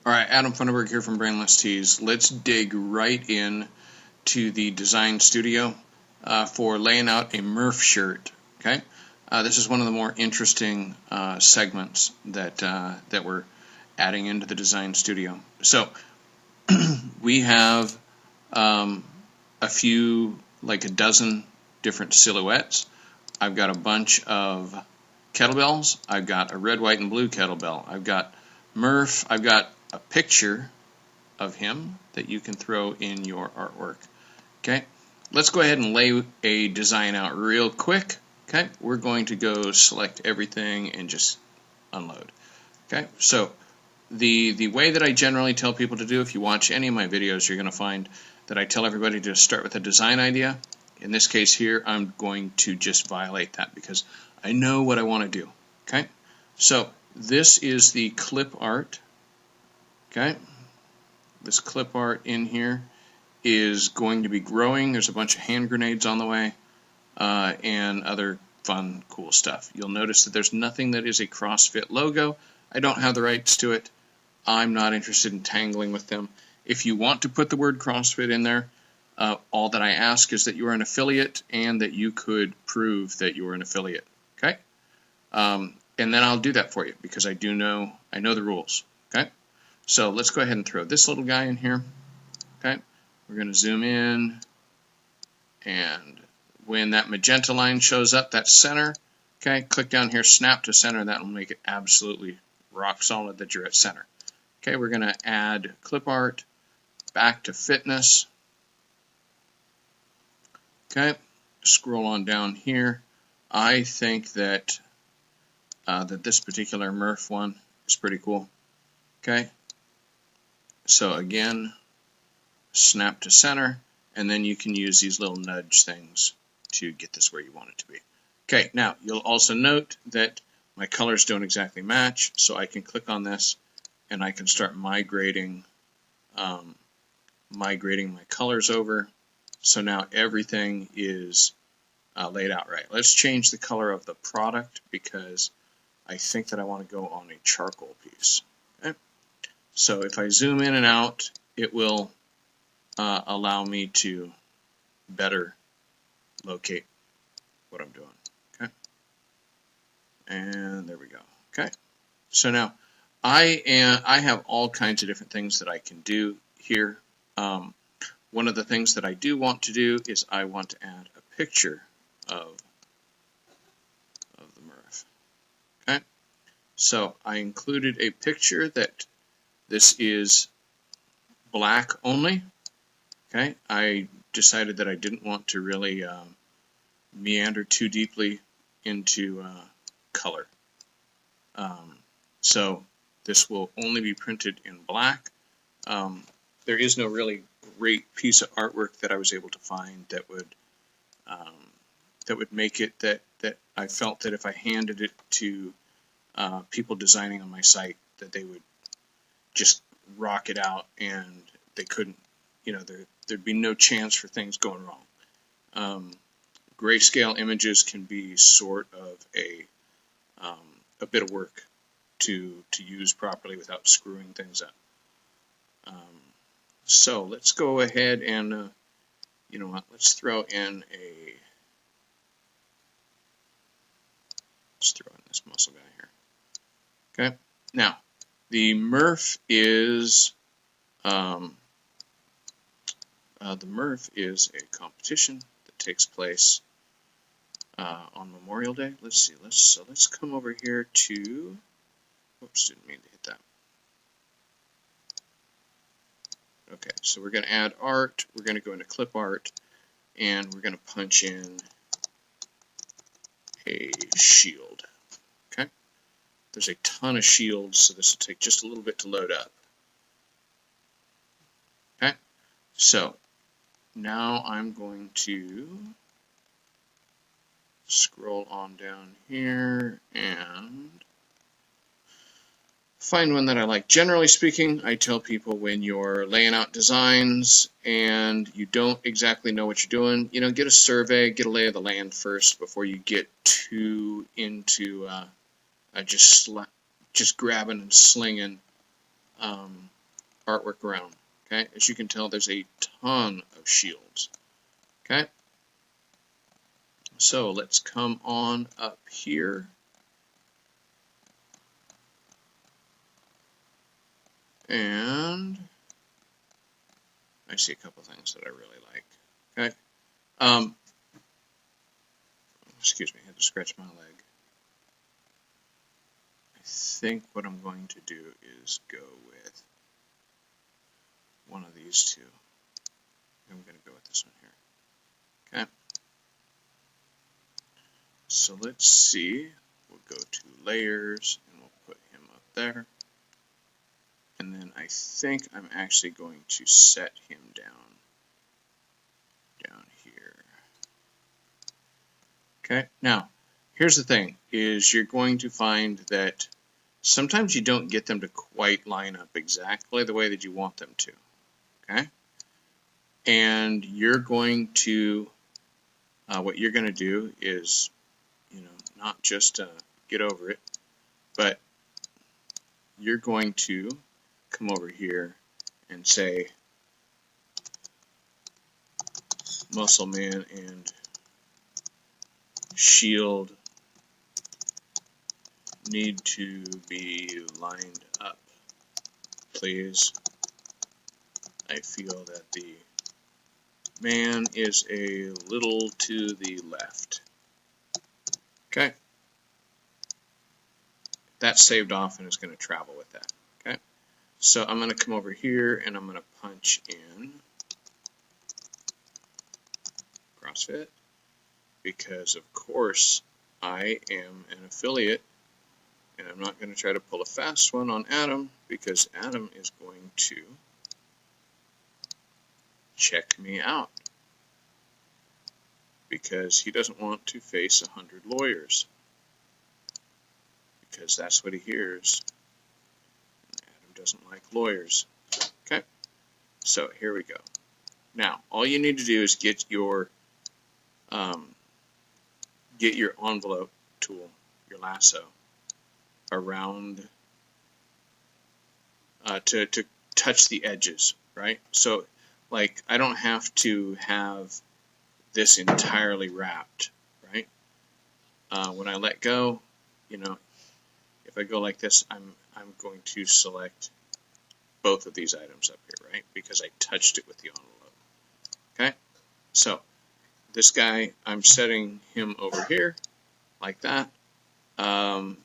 All right, Adam Funderburg here from Brainless Tees. Let's dig right in to the design studio for laying out a Murph shirt. Okay, this is one of the more interesting segments that we're adding into the design studio. So we have a few, like a dozen different silhouettes. I've got a bunch of kettlebells. I've got a red, white, and blue kettlebell. I've got Murph. I've got a picture of him that you can throw in your artwork. Okay, let's go ahead and lay a design out real quick. Okay, we're going to go select everything and just unload. Okay, so the way that I generally tell people to do, if you watch any of my videos, you're going to find that I tell everybody to start with a design idea. In this case here, I'm going to just violate that because I know what I want to do. Okay, so this is the clip art. Okay, this clip art in here is going to be growing. There's a bunch of hand grenades on the way and other fun, cool stuff. You'll notice that there's nothing that is a CrossFit logo. I don't have the rights to it. I'm not interested in tangling with them. If you want to put the word CrossFit in there, all that I ask is that you are an affiliate and that you could prove that you are an affiliate. Okay, and then I'll do that for you because I know the rules. Okay. So let's go ahead and throw this little guy in here. Okay, we're going to zoom in, and when that magenta line shows up, that's center. Okay, click down here, snap to center, and that will make it absolutely rock solid that you're at center. Okay, we're going to add clip art, back to fitness. Okay, scroll on down here. I think that that this particular Murph one is pretty cool. Okay. So again, snap to center, and then you can use these little nudge things to get this where you want it to be. Okay, now you'll also note that my colors don't exactly match, so I can click on this and I can start migrating my colors over. So now everything is laid out right. Let's change the color of the product because I think that I want to go on a charcoal piece. Okay. So if I zoom in and out, it will allow me to better locate what I'm doing. Okay, and there we go. Okay, so now I have all kinds of different things that I can do here. One of the things that I do want to do is I want to add a picture of the Murph. Okay, so I included a picture that this is black only. Okay, I decided that I didn't want to really meander too deeply into color. So this will only be printed in black. There is no really great piece of artwork that I was able to find that would make it that I felt that if I handed it to people designing on my site, that they would just rock it out and they couldn't, there'd be no chance for things going wrong. Grayscale images can be sort of a bit of work to use properly without screwing things up. So let's go ahead and, let's throw in this muscle guy here. Okay, now the Murph is a competition that takes place on Memorial Day. Let's see. Let's come over here to. Whoops, didn't mean to hit that. Okay, so we're going to add art. We're going to go into clip art, and we're going to punch in a shield. Okay, there's a ton of shields, so this will take just a little bit to load up. Okay, so now I'm going to scroll on down here and find one that I like. Generally speaking, I tell people when you're laying out designs and you don't exactly know what you're doing, get a survey, get a lay of the land first before you get too into just grabbing and slinging artwork around. Okay, as you can tell, there's a ton of shields. Okay, so let's come on up here. And I see a couple things that I really like. Okay, excuse me, I had to scratch my leg. I think what I'm going to do is go with one of these two. I'm going to go with this one here. Okay. So let's see. We'll go to layers and we'll put him up there. And then I think I'm actually going to set him down here. Okay. Now, here's the thing, is you're going to find that sometimes you don't get them to quite line up exactly the way that you want them to. Okay? And you're going to, what you're going to do is, not just get over it, but you're going to come over here and say muscle man and shield need to be lined up, please. I feel that the man is a little to the left. Okay. That's saved off and is going to travel with that. Okay. So I'm going to come over here and I'm going to punch in CrossFit because, of course, I am an affiliate and I'm not going to try to pull a fast one on Adam because Adam is going to check me out because he doesn't want to face 100 lawyers because that's what he hears. Adam doesn't like lawyers. Okay, so here we go. Now all you need to do is get your envelope tool, your lasso, around to touch the edges, right? So like I don't have to have this entirely wrapped, right? When I let go, if I go like this, I'm going to select both of these items up here, right? Because I touched it with the envelope. Okay? So this guy, I'm setting him over here like that. And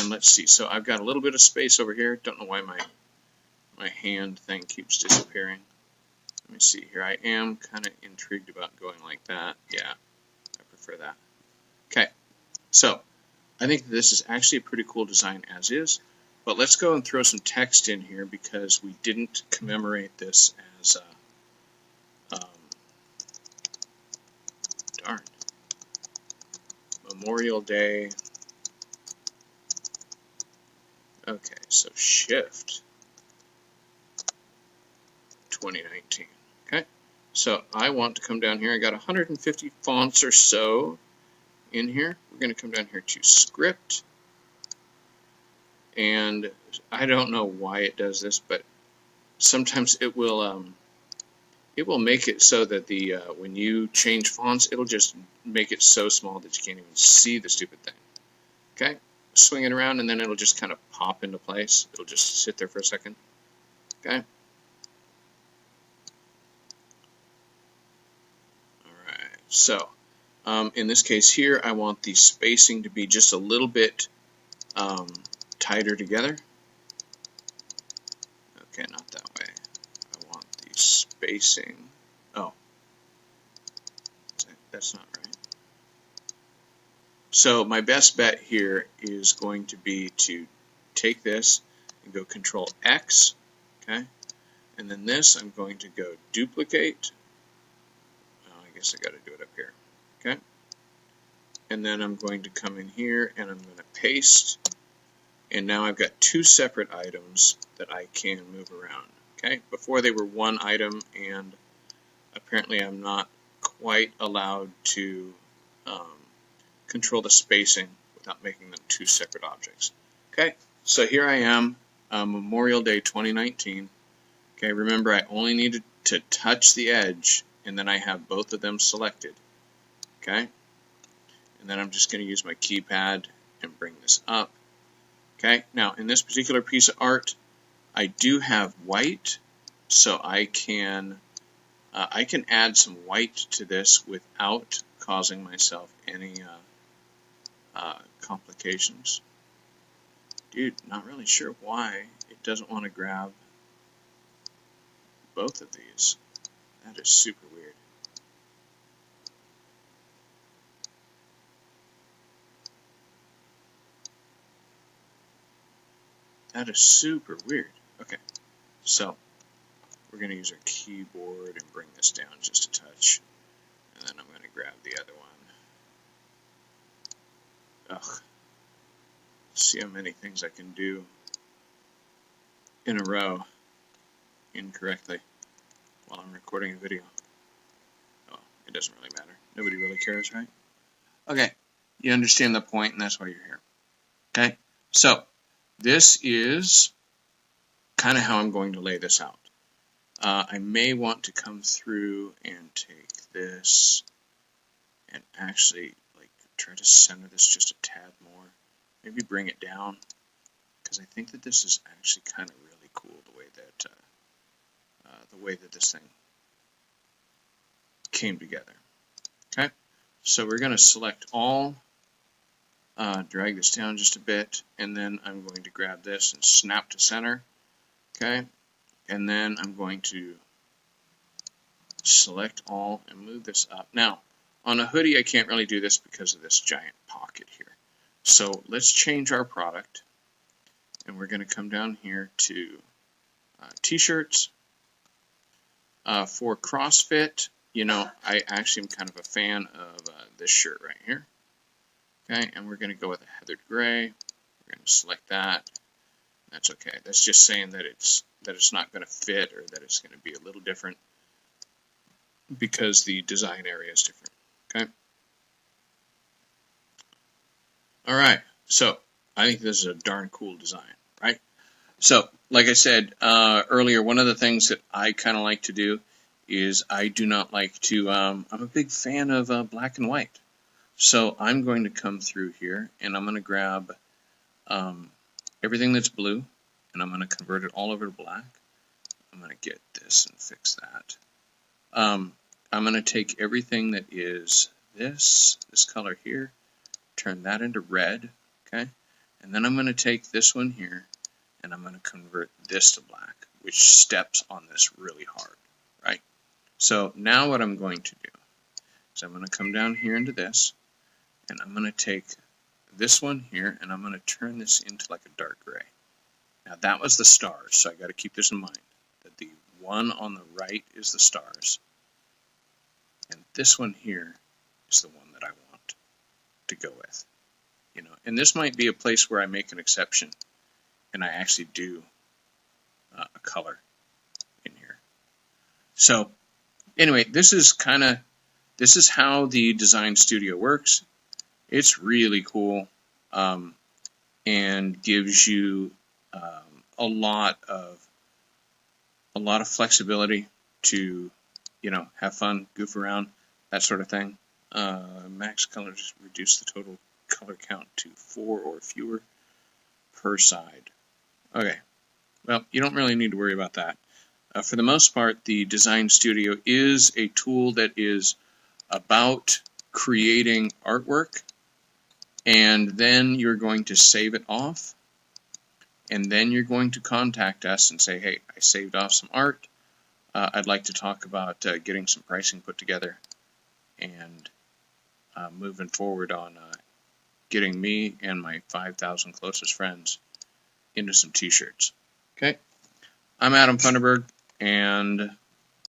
let's see. So I've got a little bit of space over here. Don't know why my hand thing keeps disappearing. Let me see here. I am kind of intrigued about going like that. Yeah, I prefer that. Okay, so I think this is actually a pretty cool design as is, but let's go and throw some text in here because we didn't commemorate this as Memorial Day. Okay, so shift 2019. Okay, so I want to come down here. I got 150 fonts or so in here. We're going to come down here to script, and I don't know why it does this, but sometimes it will make it so that the when you change fonts, it'll just make it so small that you can't even see the stupid thing. Okay, swing it around, and then it'll just kind of pop into place. It'll just sit there for a second. Okay. So, in this case here, I want the spacing to be just a little bit tighter together. Okay, not that way. I want the spacing. Oh, that's not right. So my best bet here is going to be to take this and go Control X, okay? And then this, I'm going to go duplicate. I guess I got to do it up here, okay? And then I'm going to come in here and I'm going to paste. And now I've got two separate items that I can move around, okay? Before they were one item, and apparently I'm not quite allowed to control the spacing without making them two separate objects, okay? So here I am, Memorial Day 2019. Okay, remember I only needed to touch the edge, and then I have both of them selected. Okay, and then I'm just going to use my keypad and bring this up. Okay, now in this particular piece of art, I do have white, so I can add some white to this without causing myself any complications. Dude, not really sure why it doesn't want to grab both of these. That is super weird. That is super weird. Okay, so we're going to use our keyboard and bring this down just a touch. And then I'm going to grab the other one. Ugh. See how many things I can do in a row incorrectly while I'm recording a video. Oh, it doesn't really matter. Nobody really cares, right? Okay, you understand the point, and that's why you're here. Okay, so this is kind of how I'm going to lay this out. I may want to come through and take this and actually try to center this just a tad more. Maybe bring it down, because I think that this is actually kind of really cool the way that this thing came together. Okay, so we're going to select all, drag this down just a bit, and then I'm going to grab this and snap to center. Okay, and then I'm going to select all and move this up. Now, on a hoodie, I can't really do this because of this giant pocket here. So let's change our product, and we're going to come down here to t-shirts. For CrossFit, you know, I actually am kind of a fan of this shirt right here. Okay, and we're going to go with a heathered gray. We're going to select that. That's okay. That's just saying that it's not going to fit, or that it's going to be a little different because the design area is different. Okay. All right, so I think this is a darn cool design, right? So, like I said earlier, one of the things that I kind of like to do is I do not like to, I'm a big fan of black and white. So I'm going to come through here, and I'm going to grab everything that's blue, and I'm going to convert it all over to black. I'm going to get this and fix that. I'm going to take everything that is this color here, turn that into red, okay? And then I'm going to take this one here, and I'm going to convert this to black, which steps on this really hard, right? So now what I'm going to do is I'm going to come down here into this, and I'm going to take this one here, and I'm going to turn this into like a dark gray. Now that was the stars, so I got to keep this in mind, that the one on the right is the stars, and this one here is the one that I want to go with. You know, and this might be a place where I make an exception, and I actually do a color in here. So anyway, this is how the design studio works. It's really cool, and gives you a lot of flexibility to, you know, have fun, goof around, that sort of thing. Max colors reduce the total color count to 4 or fewer per side. Okay, well, you don't really need to worry about that. For the most part, the Design Studio is a tool that is about creating artwork, and then you're going to save it off, and then you're going to contact us and say, hey, I saved off some art. I'd like to talk about getting some pricing put together and moving forward on getting me and my 5,000 closest friends into some t-shirts. Okay, I'm Adam Funderburg, and